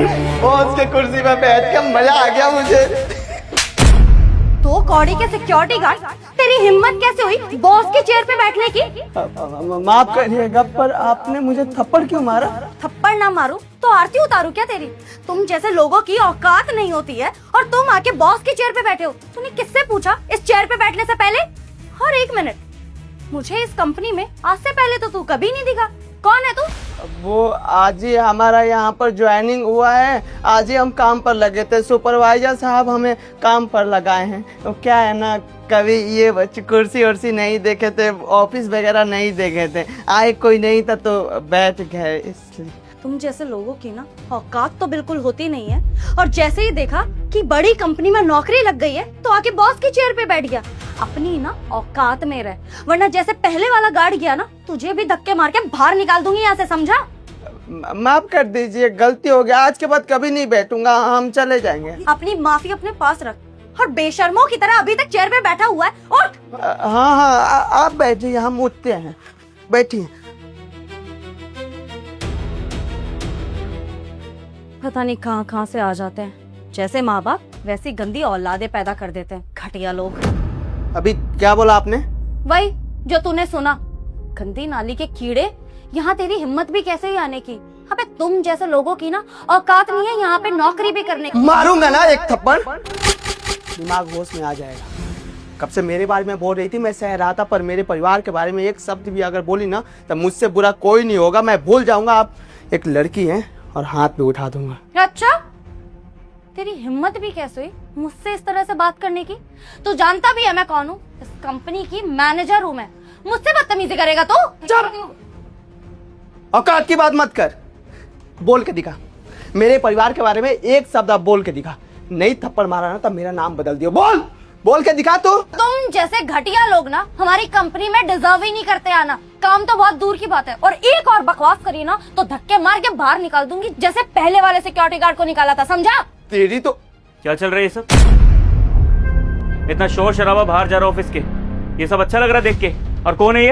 Boss के कुर्सी में बैठ के मजा आ गया मुझे। तो कौड़ी के सिक्योरिटी गार्ड, तेरी हिम्मत कैसे हुई बॉस की चेयर पे बैठने की? माफ करिएगा, पर आपने मुझे थप्पड़ क्यों मारा? थप्पड़ ना मारूं तो आरती उतारूं क्या तेरी? तुम जैसे लोगों की औकात नहीं होती है और तुम आके बॉस की चेयर पे बैठे हो। तूने किससे पूछा इस चेयर पे बैठने से पहले? और एक मिनट, मुझे इस कंपनी में आज से पहले तो तू कभी नहीं दिखा। कौन है तू? वो आज ही हमारा यहाँ पर ज्वाइनिंग हुआ है, आज ही हम काम पर लगे थे। सुपरवाइजर साहब हमें काम पर लगाए हैं। तो क्या है ना, कभी ये कुर्सी उर्सी नहीं देखे थे, ऑफिस वगैरह नहीं देखे थे, आए कोई नहीं था तो बैठ गए इसलिए। तुम जैसे लोगों की ना औकात तो बिल्कुल होती नहीं है, और जैसे ही देखा कि बड़ी कंपनी में नौकरी लग गई है तो आके बॉस की चेयर पे बैठ गया। अपनी ना औकात में रह, वरना जैसे पहले वाला गार्ड गया ना, तुझे भी धक्के मार के बाहर निकाल दूंगी यहाँ से, समझा? माफ कर दीजिए, गलती हो गया, आज के बाद कभी नहीं बैठूंगा, हम चले जाएंगे। अपनी माफी अपने पास रख, और बेशर्मों की तरह अभी तक चेयर पे बैठा हुआ है। उठ। हाँ, आप बैठिए, हम उठते हैं, बैठिए। पता नहीं कहाँ से आ जाते हैं, जैसे माँ बाप वैसी गंदी औलादे पैदा कर देते हैं, घटिया लोग। अभी क्या बोला आपने? वही जो तूने सुना, गंदी नाली के कीड़े। यहाँ तेरी हिम्मत भी कैसे ही आने की? अबे तुम जैसे लोगों की ना औकात नहीं है यहाँ पे नौकरी भी करने की। मारूंगा ना एक थप्पड़, दिमाग होश में आ जाएगा। कब से मेरे बारे में बोल रही थी, मैं सह रहा था, पर मेरे परिवार के बारे में एक शब्द भी अगर बोली ना तो मुझसे बुरा कोई नहीं होगा। मैं भूल जाऊंगा आप एक लड़की हैं और हाथ पे उठा दूंगा। अच्छा, तेरी हिम्मत भी कैसे हुई मुझसे इस तरह से बात करने की? तू जानता भी है मैं कौन हूँ? इस कंपनी की मैनेजर हूँ मैं। मुझसे बदतमीजी करेगा तू? औकात की बात मत कर, बोल के दिखा। मेरे परिवार के बारे में एक शब्द आप बोल के दिखा। नहीं थप्पड़ मारा ना तब मेरा नाम बदल दियो। बोल के दिखा। तुम जैसे घटिया लोग ना हमारी कंपनी में डिजर्व ही नहीं करते आना। काम तो बहुत दूर की बात है, और एक और बकवास करी ना तो धक्के मार के बाहर निकाल दूंगी, जैसे पहले वाले सिक्योरिटी गार्ड को निकाला था, समझा? तेरी तो क्या चल रहा है ये सब? इतना शोर शराबा बाहर जा रहा ऑफिस के, ये सब अच्छा लग रहा देख के? और कौन है ये?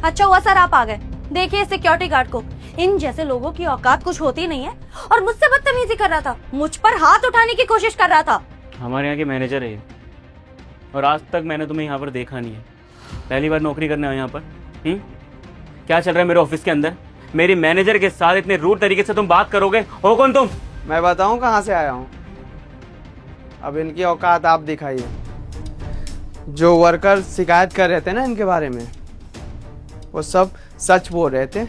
अच्छा हुआ सर आप आ गए। देखिए सिक्योरिटी गार्ड को, इन जैसे लोगों की औकात कुछ होती नहीं है, और मुझसे बदतमीजी कर रहा था, मुझ पर हाथ उठाने की कोशिश कर रहा था। हमारे यहाँ के मैनेजर है ये, और आज तक मैंने तुम्हें यहाँ पर देखा नहीं है, पहली बार नौकरी करने आए यहाँ पर। क्या चल रहा है मेरे ऑफिस के अंदर? मेरी मैनेजर के साथ इतने रूड तरीके से तुम बात करोगे? हो कौन तुम? मैं बताऊं कहाँ से आया हूँ? अब इनकी औकात आप दिखाइए। जो वर्कर शिकायत कर रहे थे ना इनके बारे में, वो सब सच बोल रहे थे,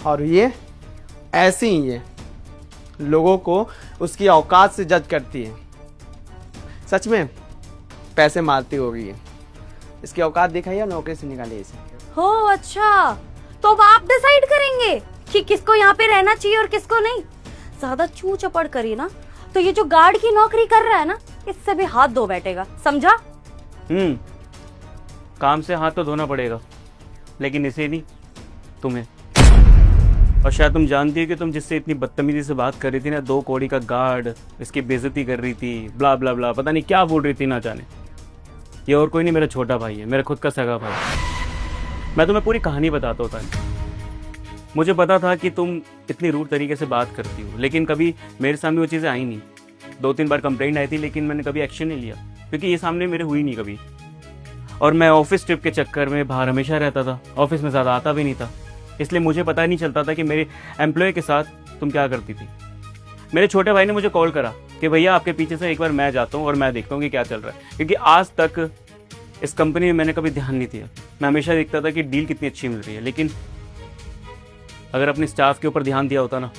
और ये ऐसी ही है, लोगों को उसकी औकात से जज करती है। सच में पैसे मारती होगी ये। इसकी औकात दिखाइए, नौकरी से निकालिए इसे। हो अच्छा, तो अब आप डिसाइड करेंगे कि किसको यहाँ पे रहना चाहिए और किसको नहीं। ज्यादा चू चपड़ करी ना तो ये जो गार्ड की नौकरी कर रहा है ना, इससे भी हाथ धो बैठेगा, समझा? काम से हाथ तो धोना पड़ेगा, लेकिन इसे नहीं, तुम्हें। और शायद तुम जानती हो कि तुम जिससे इतनी बदतमीजी से बात कर रही थी ना, 2 कौड़ी का गार्ड, इसकी बेइज्जती कर रही थी, ब्ला ब्ला ब्ला, पता नहीं क्या बोल रही थी ना जाने। ये और कोई नहीं, मेरा छोटा भाई है, मेरा खुद का सगा भाई। मैं तुम्हें पूरी कहानी बताता होता है। मुझे पता था कि तुम इतनी रूड तरीके से बात करती हो, लेकिन कभी मेरे सामने वो चीज़ें आई नहीं। 2-3 बार कंप्लेंट आई थी, लेकिन मैंने कभी एक्शन नहीं लिया, क्योंकि ये सामने मेरे हुई नहीं कभी। और मैं ऑफिस ट्रिप के चक्कर में बाहर हमेशा रहता था, ऑफिस में ज़्यादा आता भी नहीं था, इसलिए मुझे पता नहीं चलता था कि मेरे एम्प्लॉय के साथ तुम क्या करती थी। मेरे छोटे भाई ने मुझे कॉल करा कि भैया आपके पीछे से एक बार मैं जाता हूँ और मैं देखता हूँ कि क्या चल रहा है, क्योंकि आज तक इस कंपनी में मैंने कभी ध्यान नहीं दिया। मैं हमेशा देखता था कि डील कितनी अच्छी मिल रही है, लेकिन अगर अपने स्टाफ के ऊपर ध्यान दिया होता ना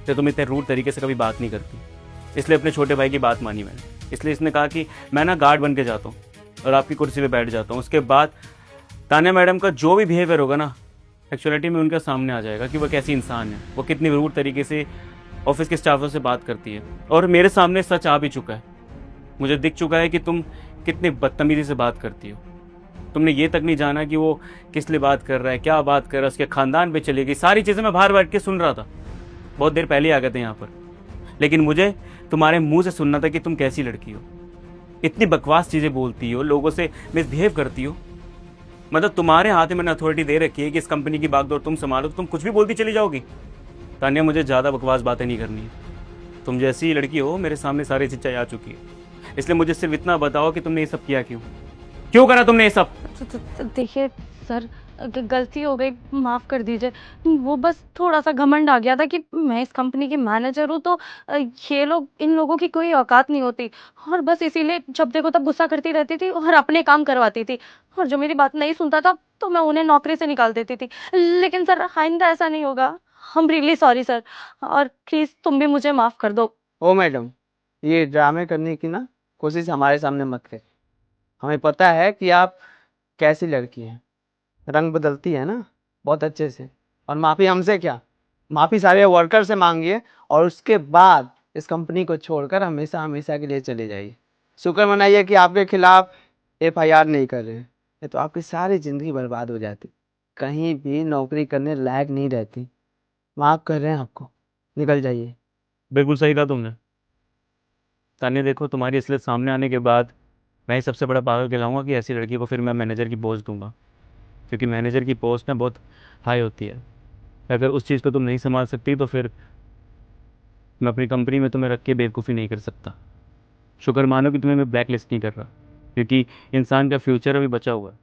तो तुम इतने रूड तरीके से कभी बात नहीं करती। इसलिए अपने छोटे भाई की बात मानी मैंने। इसलिए इसने कहा कि मैं ना गार्ड बन के जाता हूँ और आपकी कुर्सी पे बैठ जाता हूँ। उसके बाद तान्या मैडम का जो भी बिहेवियर होगा ना, एक्चुअलिटी में उनके सामने आ जाएगा कि वो कैसी इंसान है, वो कितनी रूड तरीके से ऑफिस के स्टाफों से बात करती है। और मेरे सामने सच आ भी चुका है, मुझे दिख चुका है कि तुम कितनी बदतमीजी से बात करती हो। तुमने ये तक नहीं जाना कि वो किस लिए बात कर रहा है, क्या बात कर रहा है, उसके खानदान पे चली गई, सारी चीज़ें मैं बाहर बैठ के सुन रहा था। बहुत देर पहले आ गए थे यहाँ पर, लेकिन मुझे तुम्हारे मुंह से सुनना था कि तुम कैसी लड़की हो, इतनी बकवास चीज़ें बोलती हो, लोगों से मिसबिहेव करती हो। मतलब तुम्हारे हाथ में मैंने अथॉरिटी दे रखी है कि इस कंपनी की बागडोर तुम संभालो, तो तुम कुछ भी बोलती चली जाओगी। तान्या, मुझे ज़्यादा बकवास बातें नहीं करनी है। तुम जैसी ही लड़की हो, मेरे सामने सारी सच्चाई आ चुकी है। इसलिए मुझे सिर्फ इतना बताओ कि तुमने ये सब किया क्यों? क्यों करा तुमने ये सब? देखिए सर, गलती हो गई, माफ कर दीजिए। वो बस थोड़ा सा घमंड आ गया था कि मैं इस कंपनी की मैनेजर हूँ, तो ये लोग, इन लोगों की कोई औकात नहीं होती, और बस इसीलिए जब देखो तब गुस्सा करती रहती थी और अपने काम करवाती थी, और जो मेरी बात नहीं सुनता था तो मैं उन्हें नौकरी से निकाल देती थी। लेकिन सर, आइंदा ऐसा नहीं होगा। हम रियली सॉरी सर, और प्लीज तुम भी मुझे माफ कर दो। ओ मैडम, ये ड्रामे करने की ना कोशिश हमारे सामने मत करें। हमें पता है कि आप कैसी लड़की हैं, रंग बदलती है ना बहुत अच्छे से। और माफ़ी हमसे क्या, माफ़ी सारे वर्कर से मांगिए और उसके बाद इस कंपनी को छोड़कर हमेशा हमेशा के लिए चले जाइए। शुक्र मनाइए कि आपके खिलाफ FIR नहीं कर रहे हैं, ये तो आपकी सारी ज़िंदगी बर्बाद हो जाती, कहीं भी नौकरी करने लायक नहीं रहती। माफ़ कर रहे हैं आपको, निकल जाइए। बिल्कुल सही कहा तुमने। तान्या देखो, तुम्हारी असलियत सामने आने के बाद मैं ही सबसे बड़ा पागल कहलाऊंगा कि ऐसी लड़की को फिर मैं मैनेजर की पोस्ट दूंगा, क्योंकि मैनेजर की पोस्ट ना बहुत हाई होती है। अगर उस चीज़ को तुम नहीं संभाल सकती तो फिर मैं अपनी कंपनी में तुम्हें रख के बेवकूफ़ी नहीं कर सकता। शुक्र मानो कि तुम्हें मैं ब्लैक लिस्ट नहीं कर रहा, क्योंकि इंसान का फ्यूचर अभी बचा हुआ है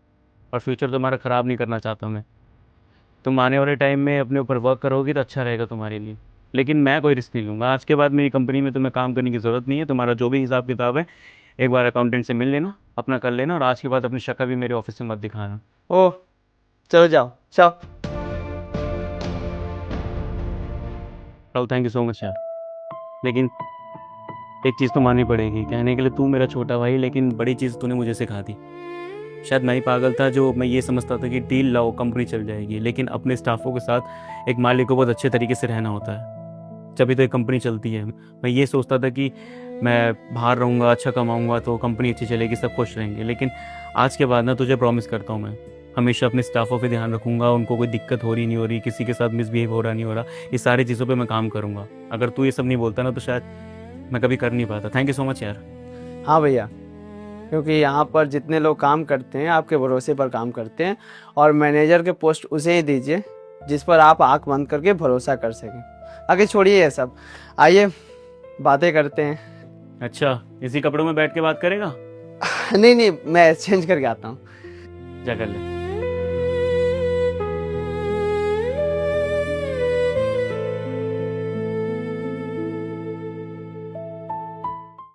और फ्यूचर तुम्हारा ख़राब नहीं करना चाहता मैं। तुम आने वाले टाइम में अपने ऊपर वर्क करोगी तो अच्छा रहेगा तुम्हारे लिए, लेकिन मैं कोई रिस्क नहीं लूँगा। आज के बाद मेरी कंपनी में तुम्हें काम करने की ज़रूरत नहीं है। तुम्हारा जो भी हिसाब किताब है एक बार अकाउंटेंट से मिल लेना, अपना कर लेना, और आज के बाद अपनी शक्ल भी मेरे ऑफिस में मत दिखाना। ओह, चलो जाओ जाओ। Rahul, thank you so much यार, लेकिन एक चीज़ तो माननी पड़ेगी, कहने के लिए तू मेरा छोटा भाई, लेकिन बड़ी चीज़ तूने मुझे सिखा दी। शायद मैं ही पागल था जो मैं ये समझता था कि डील लाओ कंपनी चल जाएगी, लेकिन अपने स्टाफों के साथ एक मालिक को बहुत अच्छे तरीके से रहना होता है, जभी तो एक कंपनी चलती है। मैं ये सोचता था कि मैं बाहर रहूँगा, अच्छा कमाऊँगा तो कंपनी अच्छी चलेगी, सब खुश रहेंगे, लेकिन आज के बाद ना तुझे प्रॉमिस करता हूँ मैं हमेशा अपने स्टाफों पे ध्यान रखूँगा, उनको कोई दिक्कत हो रही नहीं हो रही, किसी के साथ मिसबिहेव हो रहा नहीं हो रहा, ये सारी चीज़ों पे मैं काम करूँगा। अगर तू ये सब नहीं बोलता ना तो शायद मैं कभी कर नहीं पाता। थैंक यू सो मच यार। हाँ भैया, क्योंकि यहाँ पर जितने लोग काम करते हैं आपके भरोसे पर काम करते हैं, और मैनेजर के पोस्ट उसे ही दीजिए जिस पर आप आंख बंद करके भरोसा कर सकें। आगे छोड़िए ये सब, आइए बातें करते हैं। अच्छा, इसी कपड़ों में बैठ के बात करेगा? नहीं नहीं, मैं चेंज करके आता हूँ। जा कर ले।